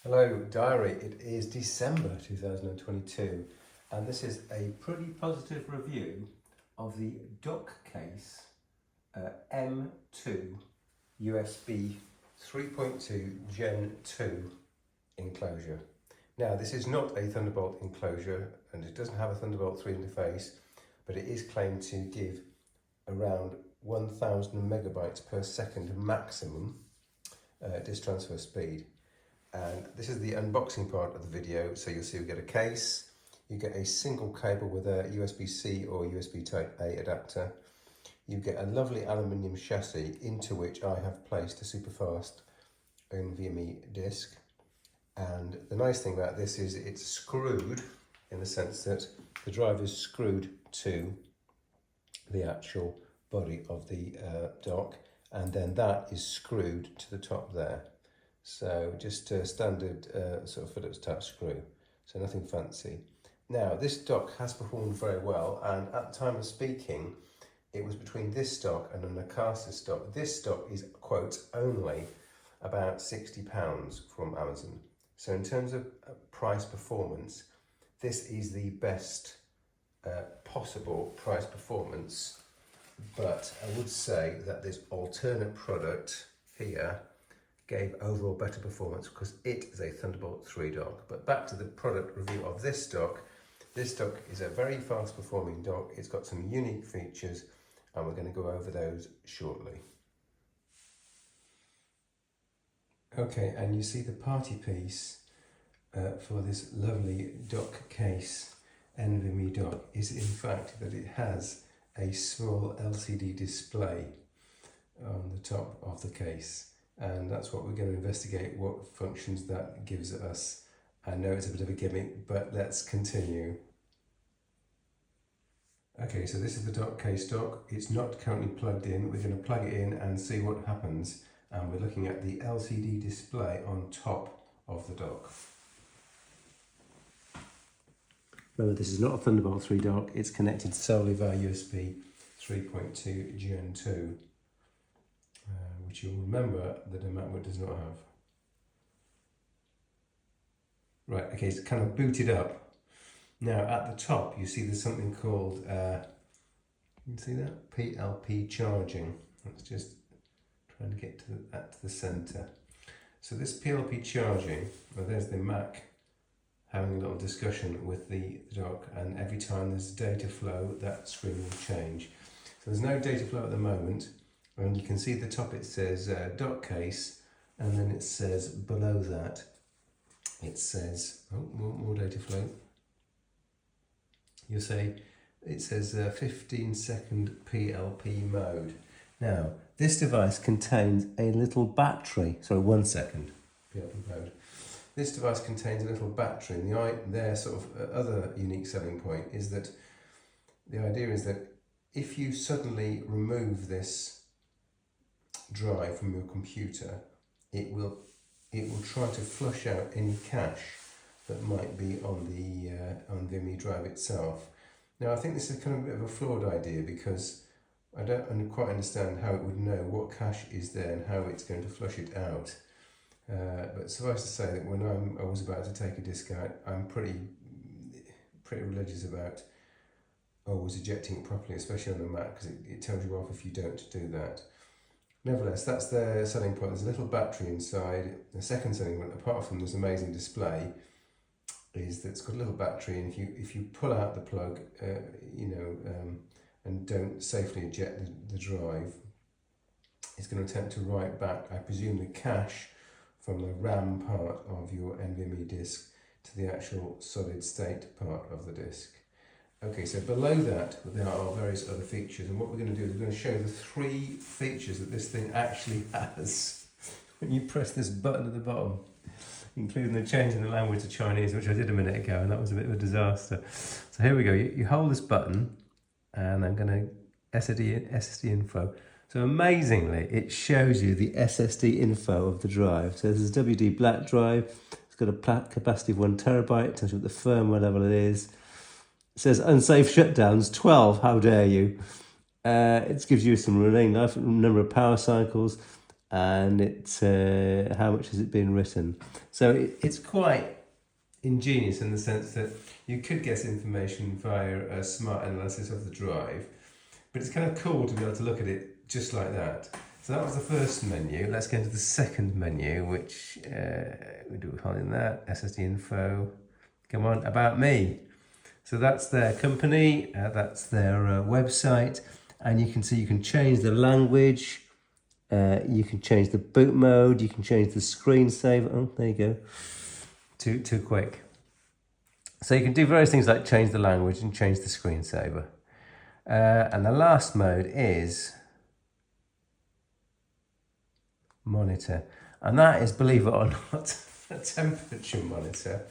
Hello diary, it is December 2022 and this is a pretty positive review of the DockCase M.2 USB 3.2 Gen 2 enclosure. Now this is not a Thunderbolt enclosure and it doesn't have a Thunderbolt 3 interface, but it is claimed to give around 1000 megabytes per second maximum disk transfer speed. And this is the unboxing part of the video. So you'll see we get a case, you get a single cable with a USB-C or USB type A adapter, you get a lovely aluminium chassis into which I have placed a super fast NVMe disk. And the nice thing about this is it's screwed in the sense that the drive is screwed to the actual body of the dock, and then that is screwed to the top there. So just a standard sort of Phillips type screw, so nothing fancy. Now this dock has performed very well, and at the time of speaking it was between this stock and an Enclosure stock. This stock is, quote, only about £60 from Amazon. So in terms of price performance, this is the best possible price performance, but I would say that this alternate product here gave overall better performance because it is a Thunderbolt 3 dock. But back to the product review of this dock. This dock is a very fast performing dock. It's got some unique features and we're going to go over those shortly. Okay, and you see the party piece for this lovely DockCase NVMe dock is in fact that it has a small LCD display on the top of the case. And that's what we're going to investigate, what functions that gives us. I know it's a bit of a gimmick, but let's continue. Okay, so this is the DockCase dock. It's not currently plugged in. We're going to plug it in and see what happens. And we're looking at the LCD display on top of the dock. Remember, this is not a Thunderbolt 3 dock. It's connected solely via USB 3.2 Gen 2. Which you'll remember that a MacBook does not have. Right, okay, it's kind of booted up. Now at the top you see there's something called, you can see that? PLP charging. Let's just try and get to that to the centre. So this PLP charging, well, there's the Mac having a little discussion with the dock, and every time there's data flow that screen will change. So there's no data flow at the moment. And you can see at the top it says DockCase, and then it says below that, it says, oh, more data flow. You'll say, it says 15-second PLP mode. Now, this device contains a little battery, sorry, 1 second PLP mode. This device contains a little battery, and their sort of other unique selling point is that the idea is that if you suddenly remove this drive from your computer, it will try to flush out any cache that might be on the NVMe drive itself. Now I think this is kind of a bit of a flawed idea because I don't quite understand how it would know what cache is there and how it's going to flush it out. But suffice to say that when I was about to take a disk out, I'm pretty religious about always ejecting it properly, especially on the Mac, because it tells you off if you don't do that. Nevertheless, that's their selling point. There's a little battery inside. The second selling point, apart from this amazing display, is that it's got a little battery, and if you pull out the plug, and don't safely eject the drive, it's going to attempt to write back, I presume, the cache from the RAM part of your NVMe disk to the actual solid state part of the disk. Okay, so below that there are various other features, and what we're going to do is we're going to show the 3 features that this thing actually has when you press this button at the bottom, including the change in the language to Chinese, which I did a minute ago, and that was a bit of a disaster. So here we go, you hold this button, and I'm going to SSD info. So amazingly, it shows you the SSD info of the drive. So this is a WD black drive, it's got a capacity of 1 terabyte, tells you what the firmware level it is. It says unsafe shutdowns, 12, how dare you. It gives you some remaining life, number of power cycles, and it's how much has it been written. So it's quite ingenious in the sense that you could get information via a smart analysis of the drive, but it's kind of cool to be able to look at it just like that. So that was the first menu. Let's go into the second menu, which we do holding that, SSD info. Come on, about me. So that's their company, that's their website, and you can see you can change the language, you can change the boot mode, you can change the screensaver. Oh, there you go. Too quick. So you can do various things like change the language and change the screensaver. And the last mode is monitor. And that is, believe it or not, a temperature monitor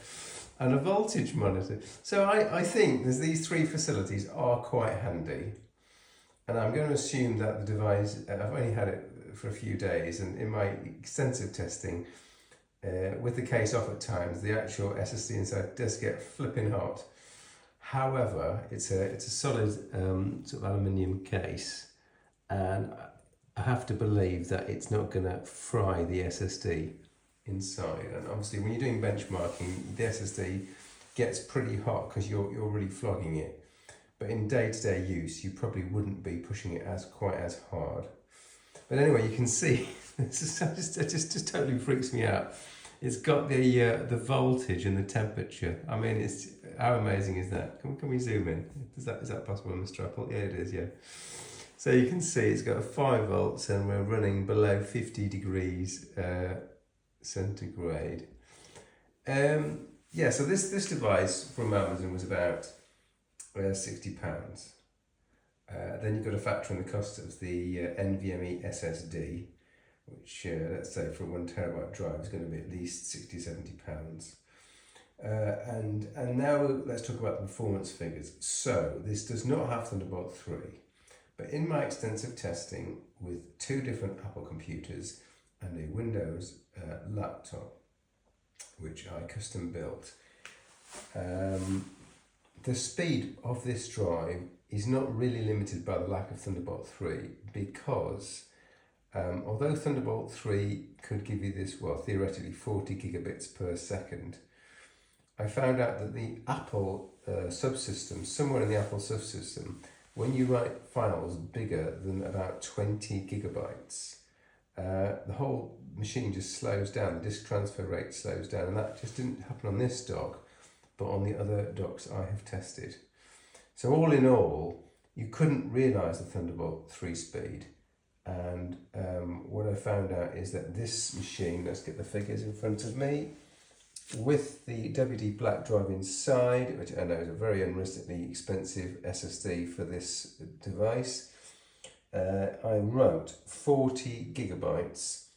and a voltage monitor. So I think there's these three facilities are quite handy. And I'm going to assume that the device, I've only had it for a few days, and in my extensive testing, with the case off at times, the actual SSD inside does get flipping hot. However, it's a solid sort of aluminium case, and I have to believe that it's not going to fry the SSD inside. And obviously, when you're doing benchmarking, the SSD gets pretty hot because you're really flogging it. But in day-to-day use, you probably wouldn't be pushing it quite as hard. But anyway, you can see it just totally freaks me out. It's got the voltage and the temperature. I mean, how amazing is that? Can we zoom in? Is that possible, Mr. Apple? Yeah, it is. Yeah. So you can see it's got 5 volts, and we're running below 50 degrees centigrade. Yeah. So this device from Amazon was about £60. Then you've got to factor in the cost of the NVMe SSD, which let's say for a 1 terabyte drive is going to be at least £60-70. And now let's talk about the performance figures. So this does not have Thunderbolt 3, but in my extensive testing with 2 different Apple computers and a Windows laptop, which I custom built, the speed of this drive is not really limited by the lack of Thunderbolt 3, because although Thunderbolt 3 could give you this, well, theoretically 40 gigabits per second, I found out that the Apple subsystem, somewhere in the Apple subsystem, when you write files bigger than about 20 gigabytes, the whole machine just slows down, the disk transfer rate slows down, and that just didn't happen on this dock, but on the other docks I have tested. So all in all, you couldn't realise the Thunderbolt 3 speed. And what I found out is that this machine, let's get the figures in front of me, with the WD black drive inside, which I know is a very unrealistically expensive SSD for this device, I wrote 40 gigabytes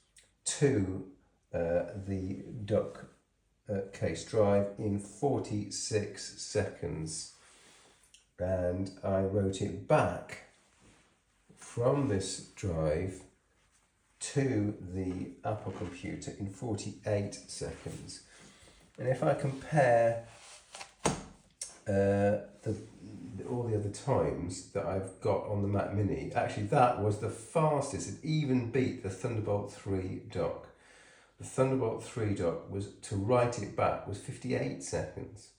to the DockCase drive in 46 seconds. And I wrote it back from this drive to the Apple computer in 48 seconds. And if I compare all the other times that I've got on the Mac Mini, actually that was the fastest. It even beat the Thunderbolt 3 dock. The Thunderbolt 3 dock was, to write it back, was 58 seconds.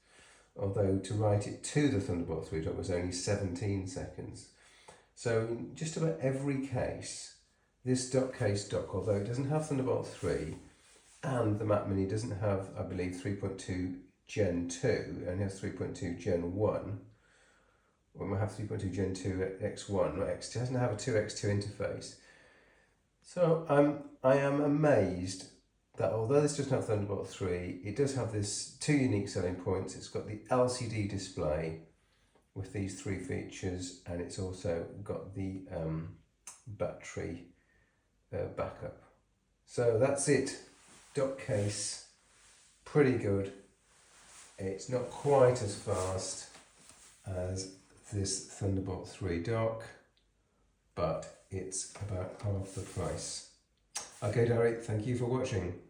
Although to write it to the Thunderbolt 3 dock was only 17 seconds. So in just about every case, this DockCase dock, although it doesn't have Thunderbolt 3, and the Mac Mini doesn't have, I believe, 3.2 Gen 2, it only has 3.2 Gen 1, when we have 3.2 Gen 2 X1, or X2, it doesn't have a 2X2 interface. So I am amazed that although this doesn't have Thunderbolt 3, it does have this 2 unique selling points. It's got the LCD display with these 3 features, and it's also got the battery backup. So that's it. DockCase, pretty good. It's not quite as fast as this Thunderbolt 3 dock, but it's about half the price. Okay, Derek, thank you for watching.